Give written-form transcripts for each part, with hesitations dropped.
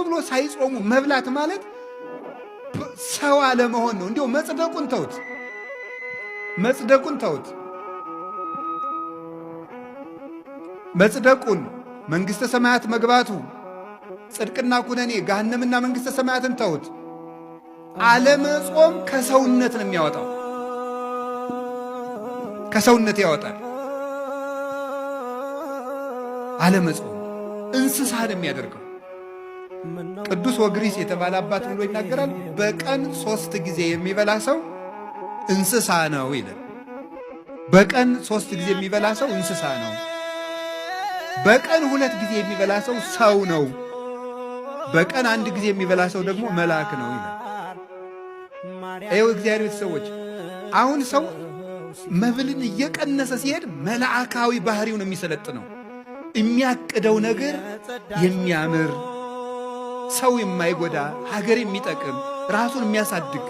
ብሎ ሳይጾሙ መብላት ማለት ሰው አለመሆን ነው። እንዲያው መጽደቁን ተውት። መጽደቁን መንግሥተ ሰማያት መግባቱ ጽድቅና ኩነኔ ገሃነምና መንግሥተ ሰማያትን ተውት። አለመጾም ከሰውነት ነው የሚያወጣው። ከሰውነት ያወጣል። አለመጾም እንስሳ ነው የሚያደርገው። ቅዱስ ወግሪስ የተባለ አባት ብሎ ይናገራል። በቀን 3 ጊዜ የሚበላ ሰው እንስሳ ነው ይላል። በቀን 3 ጊዜ የሚበላ ሰው እንስሳ ነው። በቀን 2 ጊዜ የሚበላ ሰው ሰው ነው። በቀን 1 ጊዜ የሚበላ ሰው ደግሞ መልአክ ነው ይላል። ይኸው እግዚአብሔር ቤተሰቦች፣ አሁን ሰው መብልን እየቀነሰ ሲሄድ መልአካዊ ባህሪው ነው የሚሰለጥነው። የሚያቅደው ነገር የሚያምር ሰው የማይጎዳ ሀገር የሚጠቅም ራሱን የሚያሳድግ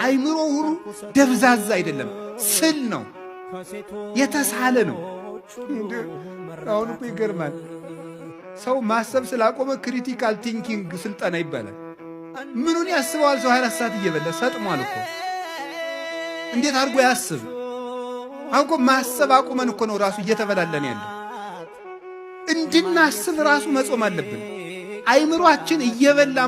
አይምሮ ሁሉ ደብዛዛ አይደለም፣ ስል ነው፣ የተሳለ ነው። አሁን እኮ ይገርማል። ሰው ማሰብ ስላቆመ ክሪቲካል ቲንኪንግ ስልጠና ይባላል። ምኑን ያስበዋል? ሰው 24 ሰዓት እየበላ ሰጥሟል እኮ። እንዴት አድርጎ ያስብ? አሁን እኮ ማሰብ አቁመን እኮ ነው ራሱ እየተበላለን ያለ። እንድናስብ ራሱ መጾም አለብን። አይምሯችን እየበላ